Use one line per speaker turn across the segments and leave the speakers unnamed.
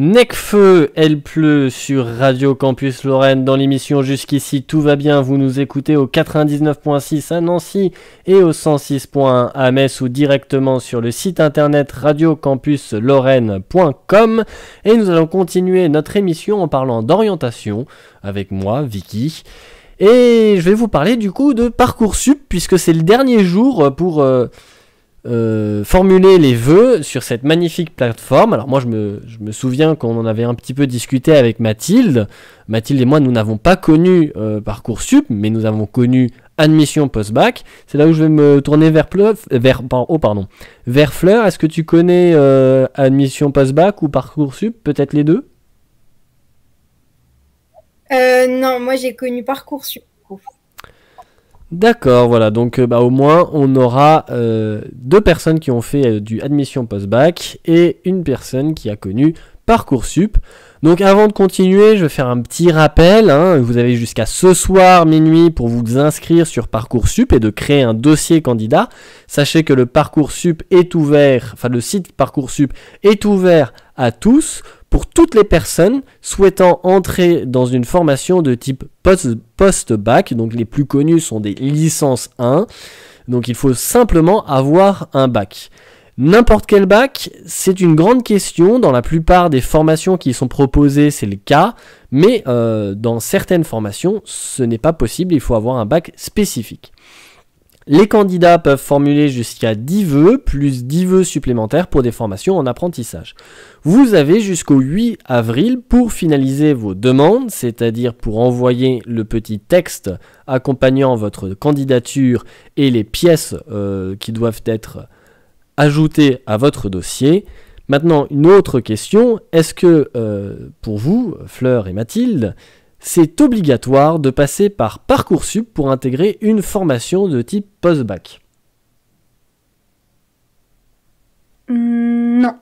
Necfeu, elle pleut sur Radio Campus Lorraine. Dans l'émission Jusqu'ici tout va bien, vous nous écoutez au 99.6 à Nancy et au 106.1 à Metz ou directement sur le site internet radiocampuslorraine.com. Et nous allons continuer notre émission en parlant d'orientation avec moi, Vicky. Et je vais vous parler du coup de Parcoursup puisque c'est le dernier jour pour formuler les vœux sur cette magnifique plateforme. Alors moi je me souviens qu'on en avait un petit peu discuté avec Mathilde. Mathilde et moi nous n'avons pas connu Parcoursup, mais nous avons connu Admission Post-Bac. C'est là où je vais me tourner vers Fleur. Est-ce que tu connais Admission Post-Bac ou Parcoursup? Peut-être les deux?
Non, moi j'ai connu Parcoursup.
D'accord, voilà, donc au moins on aura deux personnes qui ont fait du admission post-bac et une personne qui a connu Parcoursup. Donc avant de continuer, je vais faire un petit rappel, hein. Vous avez jusqu'à ce soir minuit pour vous inscrire sur Parcoursup et de créer un dossier candidat. Sachez que le Parcoursup est ouvert, enfin le site Parcoursup est ouvert à tous, pour toutes les personnes souhaitant entrer dans une formation de type post-bac. Donc les plus connus sont des licences 1. Donc il faut simplement avoir un bac. N'importe quel bac, c'est une grande question. Dans la plupart des formations qui sont proposées, c'est le cas. Mais dans certaines formations, ce n'est pas possible. Il faut avoir un bac spécifique. Les candidats peuvent formuler jusqu'à 10 vœux, plus 10 vœux supplémentaires pour des formations en apprentissage. Vous avez jusqu'au 8 avril pour finaliser vos demandes, c'est-à-dire pour envoyer le petit texte accompagnant votre candidature et les pièces qui doivent être ajoutées à votre dossier. Maintenant, une autre question, est-ce que pour vous, Fleur et Mathilde, c'est obligatoire de passer par Parcoursup pour intégrer une formation de type post-bac?
Non,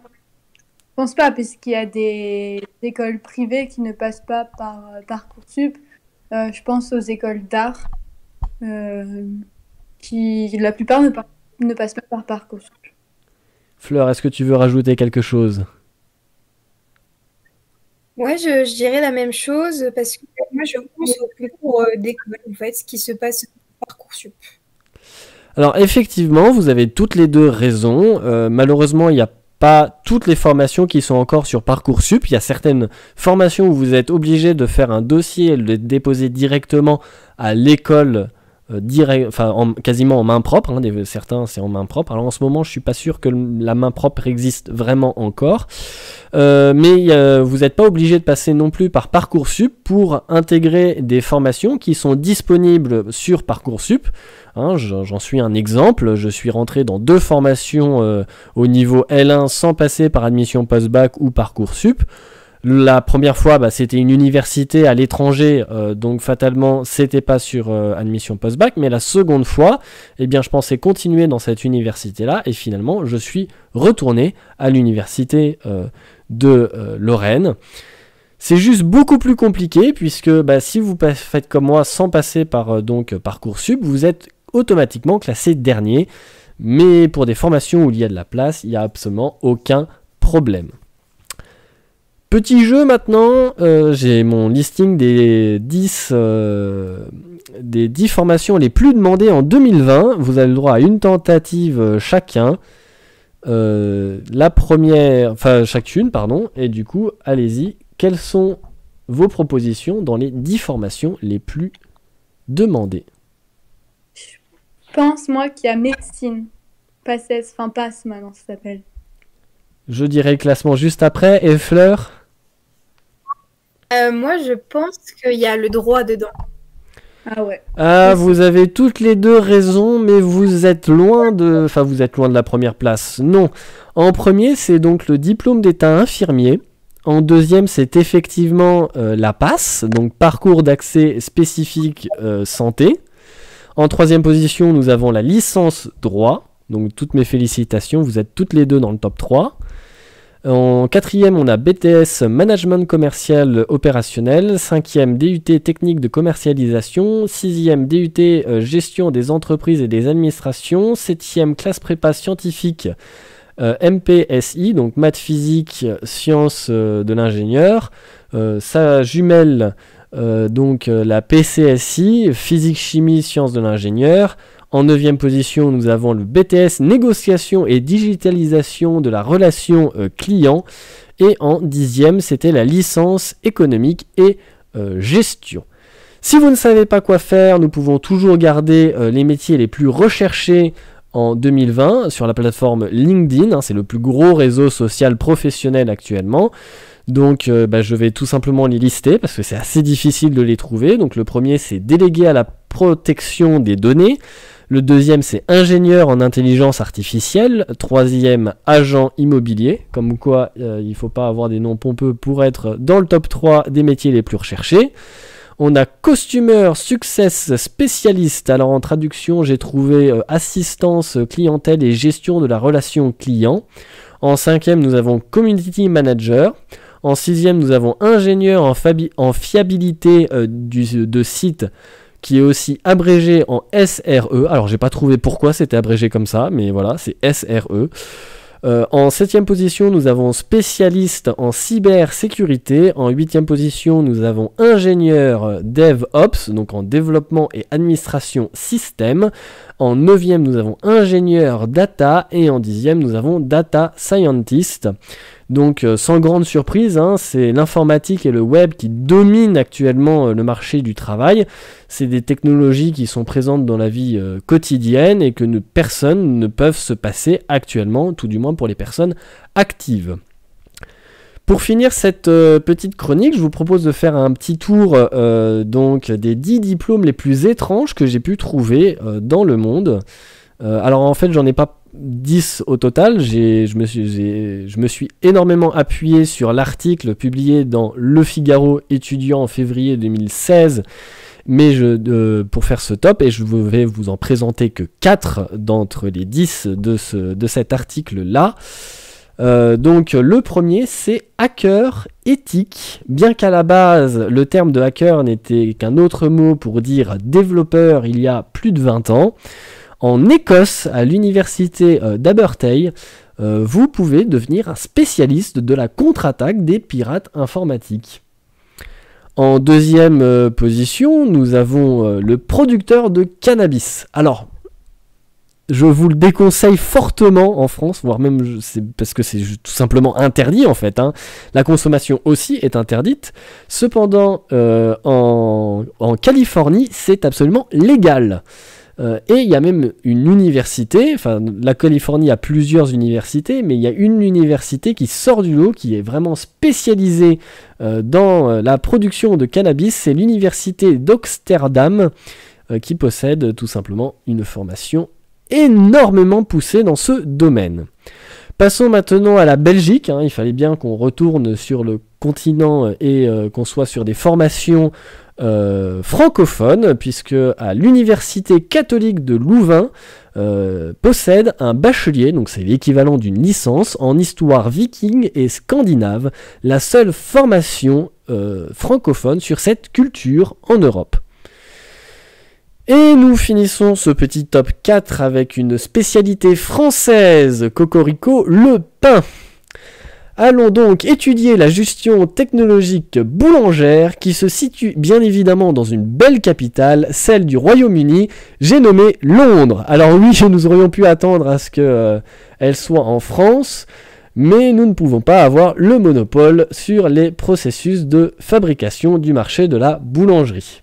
je pense pas, puisqu'il y a des écoles privées qui ne passent pas par Parcoursup. Je pense aux écoles d'art, qui la plupart ne passent pas par Parcoursup.
Fleur, est-ce que tu veux rajouter quelque chose?
Ouais, je dirais la même chose parce que moi je pense au concours d'école en fait, ce qui se passe par Parcoursup.
Alors effectivement, vous avez toutes les deux raisons. Malheureusement, il n'y a pas toutes les formations qui sont encore sur Parcoursup. Il y a certaines formations où vous êtes obligé de faire un dossier et de le déposer directement à l'école. Quasiment en main propre, hein, certains c'est en main propre. Alors en ce moment je suis pas sûr que la main propre existe vraiment encore, mais vous n'êtes pas obligé de passer non plus par Parcoursup pour intégrer des formations qui sont disponibles sur Parcoursup. Hein, j'en suis un exemple, je suis rentré dans 2 formations au niveau L1 sans passer par admission post-bac ou Parcoursup. La première fois, c'était une université à l'étranger, donc fatalement, c'était pas sur admission post-bac. Mais la seconde fois, je pensais continuer dans cette université-là, et finalement, je suis retourné à l'université de Lorraine. C'est juste beaucoup plus compliqué, puisque si vous faites comme moi sans passer par Parcoursup, vous êtes automatiquement classé dernier. Mais pour des formations où il y a de la place, il n'y a absolument aucun problème. Petit jeu maintenant, j'ai mon listing des 10 formations les plus demandées en 2020. Vous avez le droit à une tentative chacun. La première, chacune, pardon. Et du coup, allez-y. Quelles sont vos propositions dans les 10 formations les plus demandées?
Je pense, moi, qu'il y a médecine. PASS maintenant, ça s'appelle.
Je dirais le classement juste après. Et Fleur?
Moi, je pense qu'il y a le droit dedans.
Ah ouais.
Ah, vous avez toutes les deux raison, mais vous êtes loin de la première place. Non. En premier, c'est donc le diplôme d'état infirmier. En deuxième, c'est effectivement la PASS, donc parcours d'accès spécifique santé. En troisième position, nous avons la licence droit. Donc toutes mes félicitations, vous êtes toutes les deux dans le top 3. En quatrième, on a BTS Management Commercial Opérationnel. Cinquième, DUT Technique de Commercialisation. Sixième, DUT Gestion des entreprises et des administrations. Septième, classe prépa scientifique MPSI, donc maths, physique, sciences de l'ingénieur. Sa jumelle, la PCSI, physique, chimie, sciences de l'ingénieur. En 9e position, nous avons le BTS, négociation et digitalisation de la relation client. Et en 10e, c'était la licence économique et gestion. Si vous ne savez pas quoi faire, nous pouvons toujours garder les métiers les plus recherchés en 2020 sur la plateforme LinkedIn. C'est le plus gros réseau social professionnel actuellement. Donc je vais tout simplement les lister parce que c'est assez difficile de les trouver. Donc le premier, c'est délégué à la protection des données. Le deuxième, c'est ingénieur en intelligence artificielle. Troisième, agent immobilier. Comme quoi, il ne faut pas avoir des noms pompeux pour être dans le top 3 des métiers les plus recherchés. On a costumeur success spécialiste. Alors en traduction, j'ai trouvé assistance clientèle et gestion de la relation client. En 5e, nous avons community manager. En 6e, nous avons ingénieur en fiabilité de site, qui est aussi abrégé en SRE. Alors j'ai pas trouvé pourquoi c'était abrégé comme ça, mais voilà, c'est SRE. En 7e position, nous avons spécialiste en cybersécurité. En 8e position, nous avons ingénieur DevOps, donc en développement et administration système. En 9e, nous avons ingénieur data. Et en 10e, nous avons data scientist. Donc sans grande surprise, c'est l'informatique et le web qui dominent actuellement le marché du travail. C'est des technologies qui sont présentes dans la vie quotidienne et que personne ne peuvent se passer actuellement, tout du moins pour les personnes actives. Pour finir cette petite chronique, je vous propose de faire un petit tour des 10 diplômes les plus étranges que j'ai pu trouver dans le monde. Alors en fait, j'en ai pas 10 au total. Je me suis énormément appuyé sur l'article publié dans Le Figaro étudiant en février 2016, mais pour faire ce top, et je vais vous en présenter que 4 d'entre les 10 de cet article-là. Donc le premier, c'est hacker éthique. Bien qu'à la base, le terme de hacker n'était qu'un autre mot pour dire développeur il y a plus de 20 ans. En Écosse, à l'université d'Abertay, vous pouvez devenir un spécialiste de la contre-attaque des pirates informatiques. En 2e position, nous avons le producteur de cannabis. Alors, je vous le déconseille fortement en France, voire même parce que c'est tout simplement interdit en fait. La consommation aussi est interdite. Cependant, en Californie, c'est absolument légal. Et il y a même une université, la Californie a plusieurs universités, mais il y a une université qui sort du lot, qui est vraiment spécialisée dans la production de cannabis, c'est l'université d'Amsterdam, qui possède tout simplement une formation énormément poussée dans ce domaine. Passons maintenant à la Belgique, il fallait bien qu'on retourne sur le continent et qu'on soit sur des formations francophone, puisque à l'université catholique de Louvain possède un bachelier, donc c'est l'équivalent d'une licence en histoire viking et scandinave, la seule formation francophone sur cette culture en Europe. Et nous finissons ce petit top 4 avec une spécialité française, cocorico, le pain. Allons donc étudier la gestion technologique boulangère qui se situe bien évidemment dans une belle capitale, celle du Royaume-Uni, j'ai nommé Londres. Alors oui, nous aurions pu attendre à ce qu'elle soit en France, mais nous ne pouvons pas avoir le monopole sur les processus de fabrication du marché de la boulangerie.